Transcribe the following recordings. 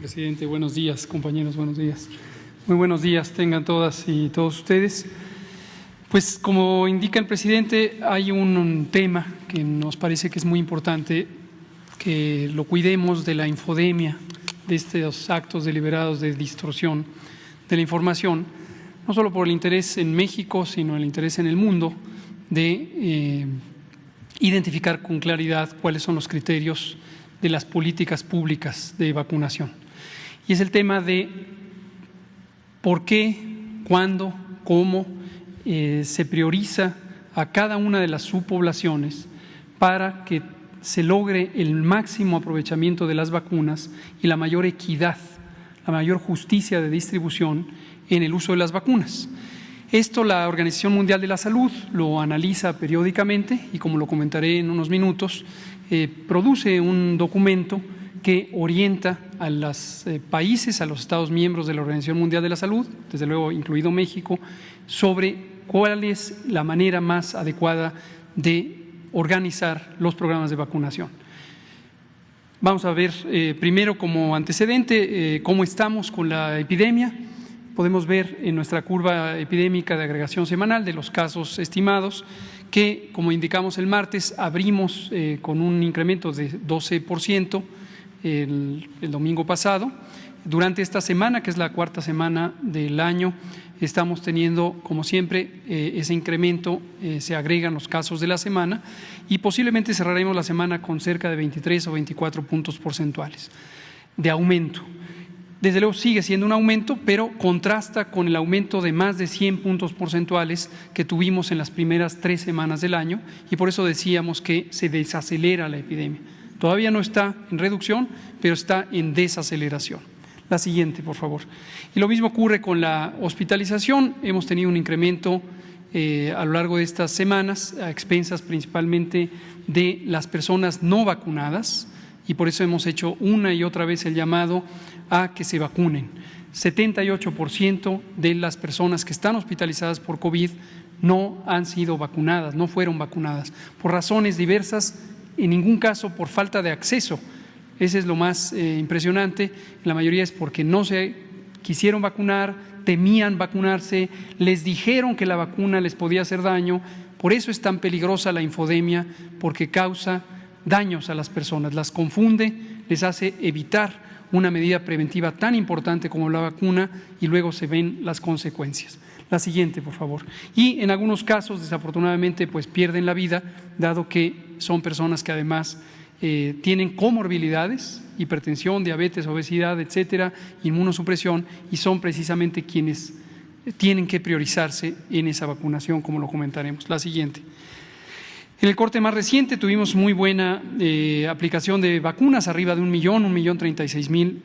presidente. Buenos días, compañeros, buenos días. Muy buenos días tengan todas y todos ustedes. Pues como indica el presidente, hay un tema que nos parece que es muy importante, que lo cuidemos de la infodemia, de estos actos deliberados de distorsión de la información, no solo por el interés en México, sino el interés en el mundo de identificar con claridad cuáles son los criterios de las políticas públicas de vacunación. Y es el tema de por qué, cuándo, cómo se prioriza a cada una de las subpoblaciones para que se logre el máximo aprovechamiento de las vacunas y la mayor equidad, la mayor justicia de distribución en el uso de las vacunas. Esto la Organización Mundial de la Salud lo analiza periódicamente y, como lo comentaré en unos minutos, produce un documento que orienta a los países, a los Estados miembros de la Organización Mundial de la Salud, desde luego incluido México, sobre cuál es la manera más adecuada de organizar los programas de vacunación. Vamos a ver primero como antecedente cómo estamos con la epidemia. Podemos ver en nuestra curva epidémica de agregación semanal de los casos estimados que, como indicamos el martes, abrimos con un incremento de 12% el domingo pasado. Durante esta semana, que es la cuarta semana del año, estamos teniendo, como siempre, ese incremento, se agregan los casos de la semana y posiblemente cerraremos la semana con cerca de 23 o 24 puntos porcentuales de aumento. Desde luego sigue siendo un aumento, pero contrasta con el aumento de más de 100 puntos porcentuales que tuvimos en las primeras 3 semanas del año y por eso decíamos que se desacelera la epidemia. Todavía no está en reducción, pero está en desaceleración. La siguiente, por favor. Y lo mismo ocurre con la hospitalización. Hemos tenido un incremento a lo largo de estas semanas, a expensas principalmente de las personas no vacunadas, y por eso hemos hecho una y otra vez el llamado a que se vacunen. 78% de las personas que están hospitalizadas por COVID no han sido vacunadas, no fueron vacunadas, por razones diversas, en ningún caso por falta de acceso. Ese es lo más impresionante. La mayoría es porque no se quisieron vacunar, temían vacunarse, les dijeron que la vacuna les podía hacer daño. Por eso es tan peligrosa la infodemia, porque causa daños a las personas, las confunde, les hace evitar una medida preventiva tan importante como la vacuna y luego se ven las consecuencias. La siguiente, por favor. Y en algunos casos, desafortunadamente, pues pierden la vida, dado que son personas que además tienen comorbilidades, hipertensión, diabetes, obesidad, etcétera, inmunosupresión, y son precisamente quienes tienen que priorizarse en esa vacunación, como lo comentaremos. La siguiente. En el corte más reciente tuvimos muy buena aplicación de vacunas, arriba de 1.036.000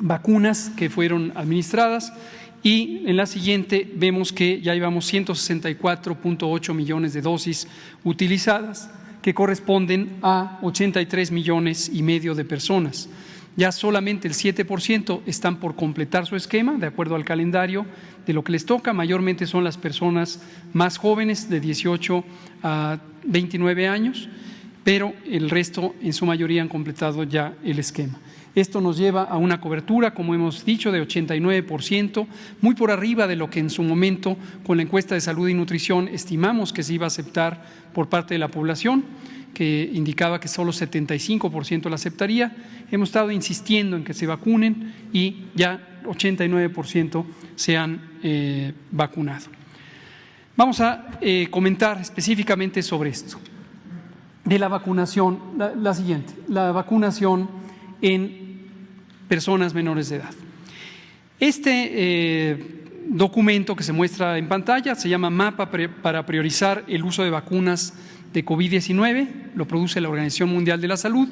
vacunas que fueron administradas, y en la siguiente vemos que ya llevamos 164.8 millones de dosis utilizadas, que corresponden a 83,5 millones de personas. Ya solamente el 7% están por completar su esquema, de acuerdo al calendario de lo que les toca. Mayormente son las personas más jóvenes, de 18 a 29 años, pero el resto, en su mayoría, han completado ya el esquema. Esto nos lleva a una cobertura, como hemos dicho, de 89%, muy por arriba de lo que en su momento, con la encuesta de salud y nutrición, estimamos que se iba a aceptar por parte de la población, que indicaba que solo 75% la aceptaría. Hemos estado insistiendo en que se vacunen y ya 89% se han vacunado. Vamos a comentar específicamente sobre esto, de la vacunación, la siguiente, la vacunación en personas menores de edad. Este documento que se muestra en pantalla se llama Mapa para priorizar el uso de vacunas de COVID-19, lo produce la Organización Mundial de la Salud,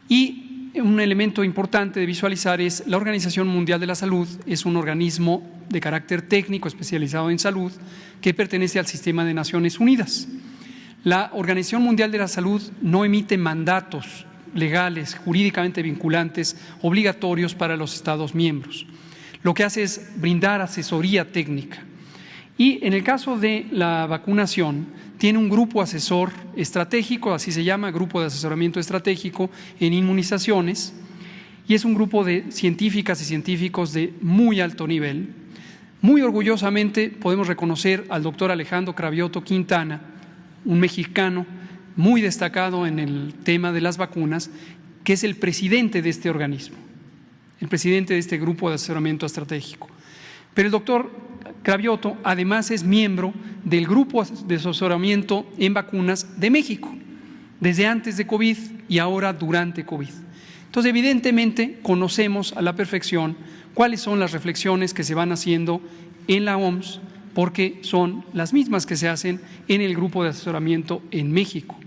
y un elemento importante de visualizar es la Organización Mundial de la Salud es un organismo de carácter técnico especializado en salud que pertenece al sistema de Naciones Unidas. La Organización Mundial de la Salud no emite mandatos legales, jurídicamente vinculantes, obligatorios para los Estados miembros. Lo que hace es brindar asesoría técnica. Y en el caso de la vacunación, tiene un grupo asesor estratégico, así se llama, Grupo de Asesoramiento Estratégico en Inmunizaciones, y es un grupo de científicas y científicos de muy alto nivel. Muy orgullosamente podemos reconocer al doctor Alejandro Cravioto Quintana, un mexicano muy destacado en el tema de las vacunas, que es el presidente de este organismo, el presidente de este grupo de asesoramiento estratégico. Pero el doctor Cravioto además es miembro del grupo de asesoramiento en vacunas de México, desde antes de COVID y ahora durante COVID. Entonces, evidentemente, conocemos a la perfección cuáles son las reflexiones que se van haciendo en la OMS, porque son las mismas que se hacen en el grupo de asesoramiento en México.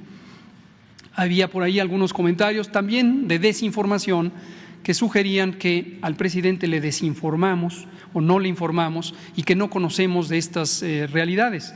Había por ahí algunos comentarios también de desinformación que sugerían que al presidente le desinformamos o no le informamos y que no conocemos de estas realidades.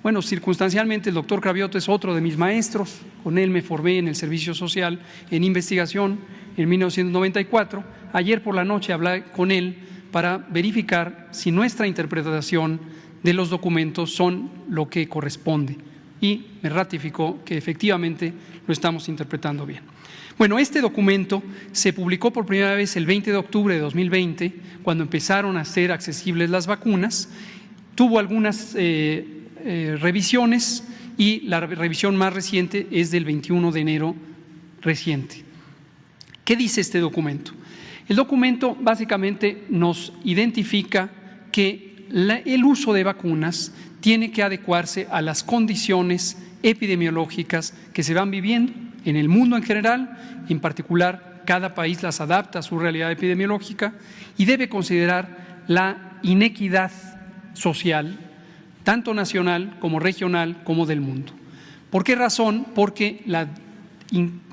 Bueno, circunstancialmente el doctor Cravioto es otro de mis maestros, con él me formé en el servicio social en investigación en 1994. Ayer por la noche hablé con él para verificar si nuestra interpretación de los documentos son lo que corresponde y me ratificó que efectivamente lo estamos interpretando bien. Bueno, este documento se publicó por primera vez el 20 de octubre de 2020, cuando empezaron a ser accesibles las vacunas. Tuvo algunas revisiones y la revisión más reciente es del 21 de enero reciente. ¿Qué dice este documento? El documento básicamente nos identifica que el uso de vacunas tiene que adecuarse a las condiciones epidemiológicas que se van viviendo en el mundo en general, en particular cada país las adapta a su realidad epidemiológica y debe considerar la inequidad social, tanto nacional como regional como del mundo. ¿Por qué razón? Porque la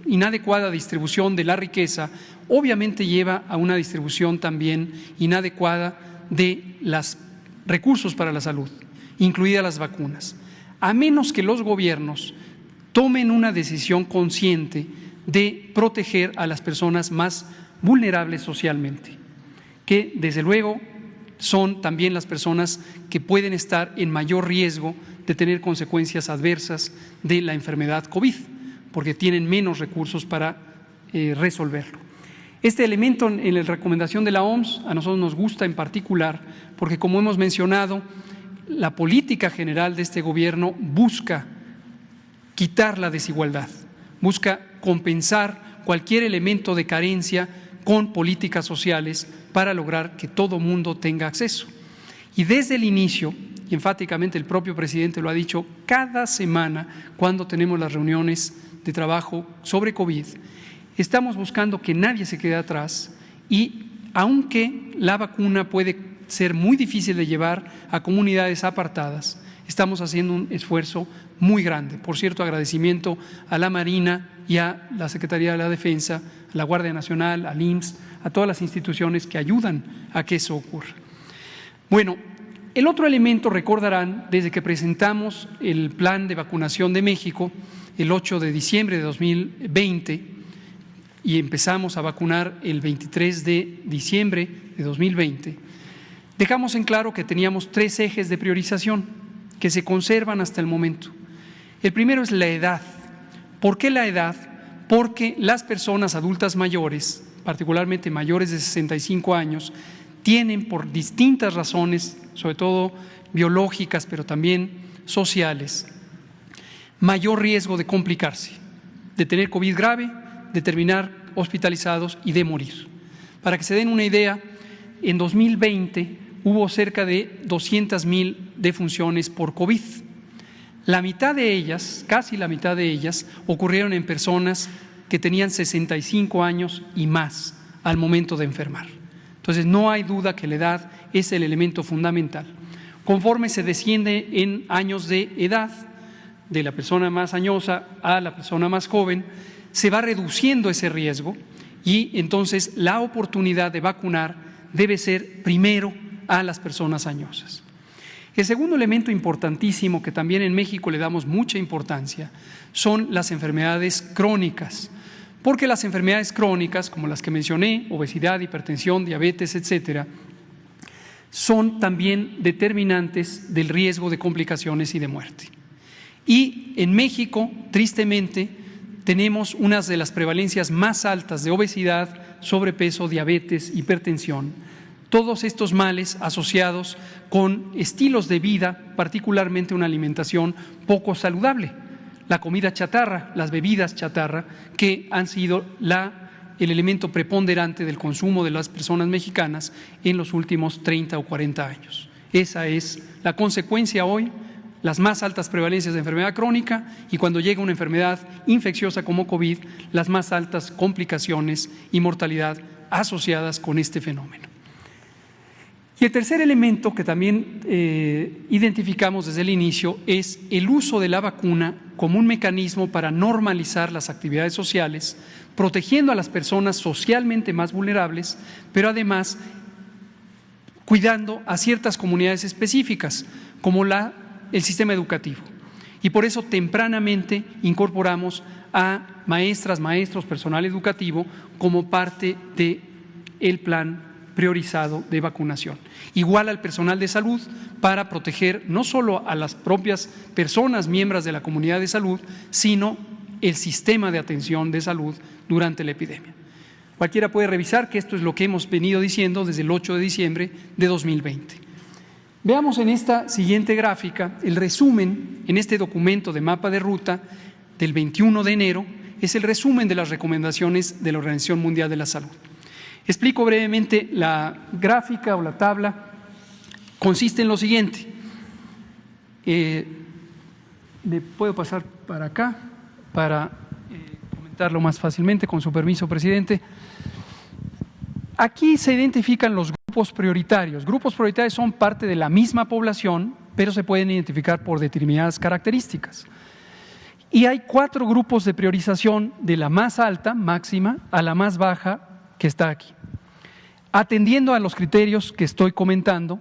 inadecuada distribución de la riqueza obviamente lleva a una distribución también inadecuada de los recursos para la salud, incluidas las vacunas. A menos que los gobiernos tomen una decisión consciente de proteger a las personas más vulnerables socialmente, que desde luego son también las personas que pueden estar en mayor riesgo de tener consecuencias adversas de la enfermedad COVID, porque tienen menos recursos para resolverlo. Este elemento en la recomendación de la OMS a nosotros nos gusta en particular porque, como hemos mencionado, la política general de este gobierno busca quitar la desigualdad, busca compensar cualquier elemento de carencia con políticas sociales para lograr que todo mundo tenga acceso. Y desde el inicio, y enfáticamente el propio presidente lo ha dicho cada semana cuando tenemos las reuniones de trabajo sobre COVID, estamos buscando que nadie se quede atrás y aunque la vacuna puede ser muy difícil de llevar a comunidades apartadas, estamos haciendo un esfuerzo muy grande. Por cierto, agradecimiento a la Marina y a la Secretaría de la Defensa, a la Guardia Nacional, al IMSS, a todas las instituciones que ayudan a que eso ocurra. Bueno, el otro elemento, recordarán, desde que presentamos el plan de vacunación de México, el 8 de diciembre de 2020, y empezamos a vacunar el 23 de diciembre de 2020, dejamos en claro que teníamos 3 ejes de priorización que se conservan hasta el momento. El primero es la edad. ¿Por qué la edad? Porque las personas adultas mayores, particularmente mayores de 65 años, tienen por distintas razones, sobre todo biológicas, pero también sociales, mayor riesgo de complicarse, de tener COVID grave, de terminar hospitalizados y de morir. Para que se den una idea, en 2020 hubo cerca de 200,000 defunciones por COVID. La mitad de ellas, casi la mitad de ellas, ocurrieron en personas que tenían 65 años y más al momento de enfermar. Entonces, no hay duda que la edad es el elemento fundamental. Conforme se desciende en años de edad, de la persona más añosa a la persona más joven, se va reduciendo ese riesgo y entonces la oportunidad de vacunar debe ser primero a las personas añosas. El segundo elemento importantísimo, que también en México le damos mucha importancia, son las enfermedades crónicas, porque las enfermedades crónicas, como las que mencioné, obesidad, hipertensión, diabetes, etcétera, son también determinantes del riesgo de complicaciones y de muerte. Y en México, tristemente, tenemos unas de las prevalencias más altas de obesidad, sobrepeso, diabetes, hipertensión. Todos estos males asociados con estilos de vida, particularmente una alimentación poco saludable. La comida chatarra, las bebidas chatarra, que han sido el elemento preponderante del consumo de las personas mexicanas en los últimos 30 o 40 años. Esa es la consecuencia hoy, las más altas prevalencias de enfermedad crónica y cuando llega una enfermedad infecciosa como COVID, las más altas complicaciones y mortalidad asociadas con este fenómeno. Y el tercer elemento que también identificamos desde el inicio es el uso de la vacuna como un mecanismo para normalizar las actividades sociales, protegiendo a las personas socialmente más vulnerables, pero además cuidando a ciertas comunidades específicas, como el sistema educativo. Y por eso tempranamente incorporamos a maestras, maestros, personal educativo como parte del plan priorizado de vacunación. Igual al personal de salud para proteger no solo a las propias personas miembros de la comunidad de salud, sino el sistema de atención de salud durante la epidemia. Cualquiera puede revisar que esto es lo que hemos venido diciendo desde el 8 de diciembre de 2020. Veamos en esta siguiente gráfica el resumen en este documento de mapa de ruta del 21 de enero, es el resumen de las recomendaciones de la Organización Mundial de la Salud. Explico brevemente la gráfica o la tabla. Consiste en lo siguiente. ¿Me puedo pasar para acá para comentarlo más fácilmente? Con su permiso, presidente. Aquí se identifican los grupos prioritarios. Grupos prioritarios son parte de la misma población, pero se pueden identificar por determinadas características. Y hay 4 grupos de priorización de la más alta, máxima, a la más baja, que está aquí. Atendiendo a los criterios que estoy comentando,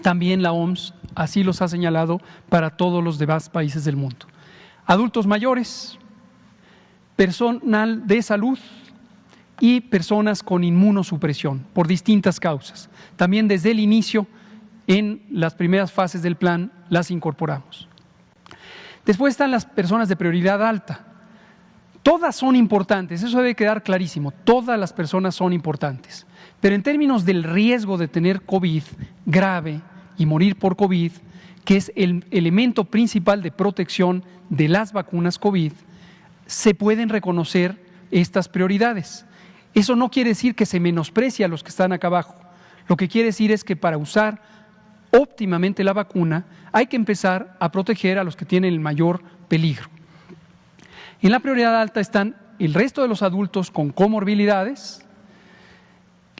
también la OMS así los ha señalado para todos los demás países del mundo. Adultos mayores, personal de salud y personas con inmunosupresión por distintas causas. También desde el inicio, en las primeras fases del plan, las incorporamos. Después están las personas de prioridad alta. Todas son importantes, eso debe quedar clarísimo, todas las personas son importantes, pero en términos del riesgo de tener COVID grave y morir por COVID, que es el elemento principal de protección de las vacunas COVID, se pueden reconocer estas prioridades. Eso no quiere decir que se menosprecie a los que están acá abajo, lo que quiere decir es que para usar óptimamente la vacuna hay que empezar a proteger a los que tienen el mayor peligro. En la prioridad alta están el resto de los adultos con comorbilidades,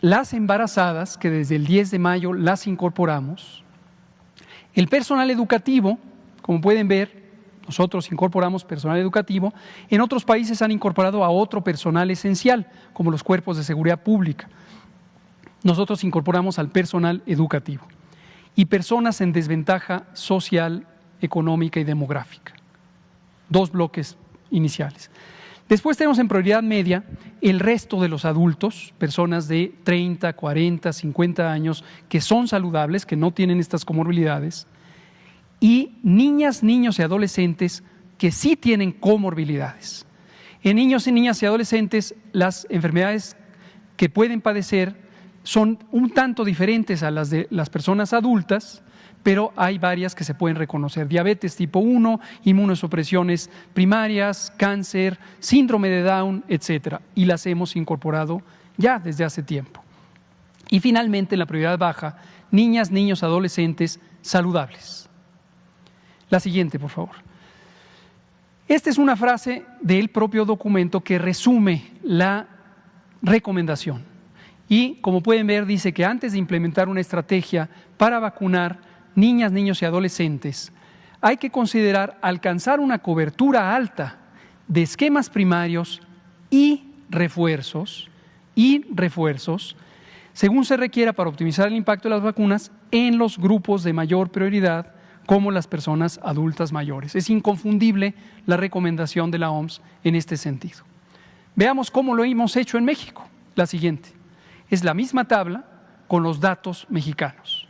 las embarazadas, que desde el 10 de mayo las incorporamos, el personal educativo, como pueden ver, nosotros incorporamos personal educativo, en otros países han incorporado a otro personal esencial, como los cuerpos de seguridad pública. Nosotros incorporamos al personal educativo y personas en desventaja social, económica y demográfica. 2 bloques iniciales. Después tenemos en prioridad media el resto de los adultos, personas de 30, 40, 50 años que son saludables, que no tienen estas comorbilidades, y niñas, niños y adolescentes que sí tienen comorbilidades. En niños y niñas y adolescentes, las enfermedades que pueden padecer son un tanto diferentes a las de las personas adultas, pero hay varias que se pueden reconocer: diabetes tipo 1, inmunosupresiones primarias, cáncer, síndrome de Down, etcétera, y las hemos incorporado ya desde hace tiempo. Y finalmente, en la prioridad baja, niñas, niños, adolescentes saludables. La siguiente, por favor. Esta es una frase del propio documento que resume la recomendación. Y, como pueden ver, dice que antes de implementar una estrategia para vacunar niñas, niños y adolescentes, hay que considerar alcanzar una cobertura alta de esquemas primarios y refuerzos, según se requiera para optimizar el impacto de las vacunas en los grupos de mayor prioridad, como las personas adultas mayores. Es inconfundible la recomendación de la OMS en este sentido. Veamos cómo lo hemos hecho en México. La siguiente. Es la misma tabla con los datos mexicanos.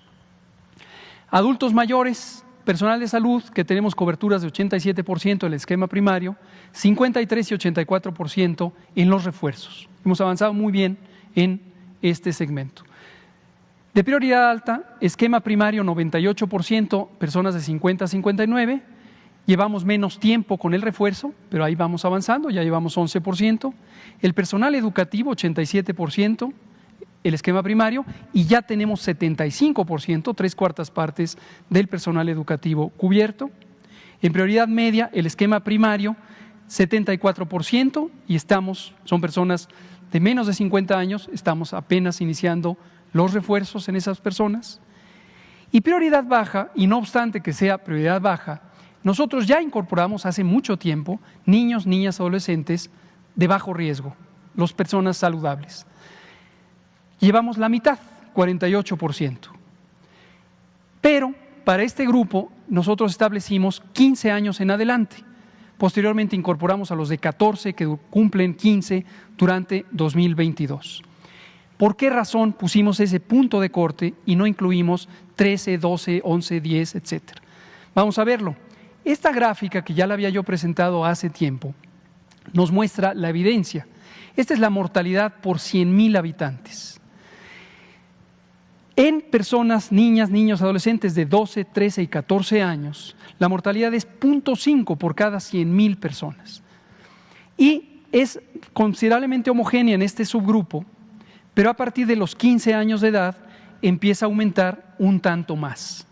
Adultos mayores, personal de salud, que tenemos coberturas de 87% del esquema primario, 53 y 84% en los refuerzos. Hemos avanzado muy bien en este segmento. De prioridad alta, esquema primario 98%, personas de 50 a 59. Llevamos menos tiempo con el refuerzo, pero ahí vamos avanzando, ya llevamos 11%. El personal educativo 87%, el esquema primario, y ya tenemos 75%, 3/4 partes del personal educativo cubierto. En prioridad media, el esquema primario 74%, y son personas de menos de 50 años, estamos apenas iniciando los refuerzos en esas personas. Y prioridad baja, y no obstante que sea prioridad baja, nosotros ya incorporamos hace mucho tiempo niños, niñas, adolescentes de bajo riesgo, las personas saludables. Llevamos la mitad, 48%. Pero para este grupo nosotros establecimos 15 años en adelante. Posteriormente incorporamos a los de 14 que cumplen 15 durante 2022. ¿Por qué razón pusimos ese punto de corte y no incluimos 13, 12, 11, 10, etcétera? Vamos a verlo. Esta gráfica, que ya la había yo presentado hace tiempo, nos muestra la evidencia. Esta es la mortalidad por 100,000 habitantes. En personas, niñas, niños, adolescentes de 12, 13 y 14 años, la mortalidad es 0.5 por cada 100,000 personas. Y es considerablemente homogénea en este subgrupo, pero a partir de los 15 años de edad empieza a aumentar un tanto más.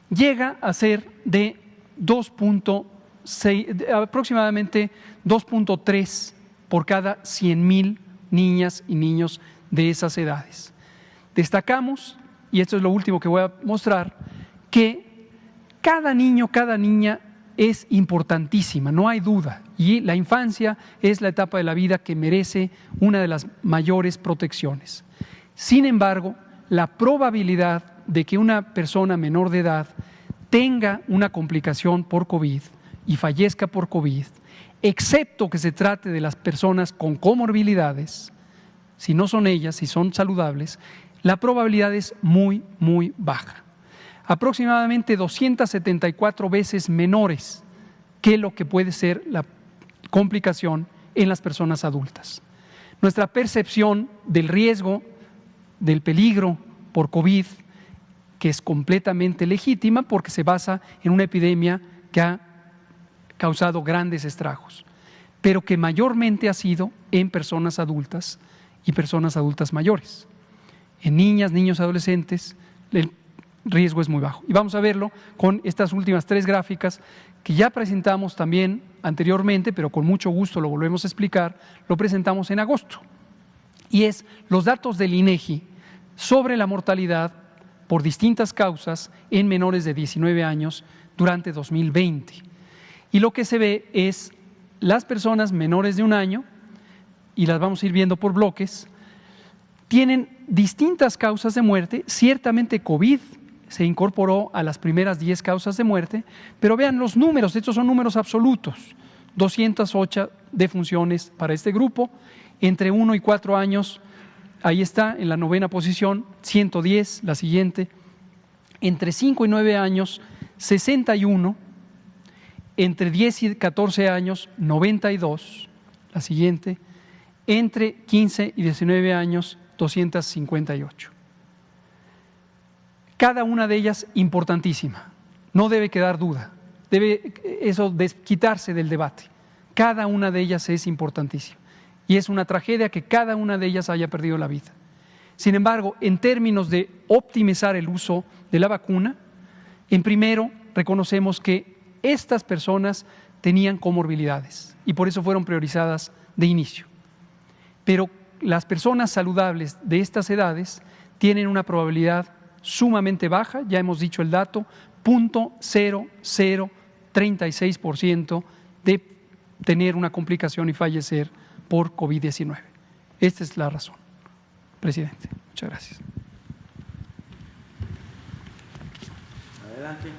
Llega a ser de 2.6, aproximadamente 2.3 por cada 100,000 niñas y niños de esas edades. Destacamos, y esto es lo último que voy a mostrar, que cada niño, cada niña es importantísima, no hay duda, y la infancia es la etapa de la vida que merece una de las mayores protecciones. Sin embargo, la probabilidad de que una persona menor de edad tenga una complicación por COVID y fallezca por COVID, excepto que se trate de las personas con comorbilidades, si no son ellas, si son saludables, la probabilidad es muy, muy baja. Aproximadamente 274 veces menores que lo que puede ser la complicación en las personas adultas. Nuestra percepción del riesgo, del peligro por COVID, que es completamente legítima porque se basa en una epidemia que ha causado grandes estragos, pero que mayormente ha sido en personas adultas y personas adultas mayores. En niñas, niños, adolescentes, el riesgo es muy bajo. Y vamos a verlo con estas últimas 3 gráficas que ya presentamos también anteriormente, pero con mucho gusto lo volvemos a explicar, lo presentamos en agosto. Y es los datos del INEGI sobre la mortalidad por distintas causas en menores de 19 años durante 2020. Y lo que se ve es las personas menores de 1 año, y las vamos a ir viendo por bloques, tienen distintas causas de muerte. Ciertamente COVID se incorporó a las primeras 10 causas de muerte, pero vean los números, estos son números absolutos, 208 defunciones para este grupo, entre 1 y 4 años, ahí está en la 9ª posición, 110, la siguiente, entre 5 y 9 años, 61, entre 10 y 14 años, 92, la siguiente, entre 15 y 19 años, 258. Cada una de ellas importantísima, no debe quedar duda, debe eso quitarse del debate. Cada una de ellas es importantísima y es una tragedia que cada una de ellas haya perdido la vida. Sin embargo, en términos de optimizar el uso de la vacuna, en primero reconocemos que estas personas tenían comorbilidades y por eso fueron priorizadas de inicio. Pero las personas saludables de estas edades tienen una probabilidad sumamente baja, ya hemos dicho el dato, 0.0036% de tener una complicación y fallecer por COVID-19. Esta es la razón, presidente. Muchas gracias. Adelante.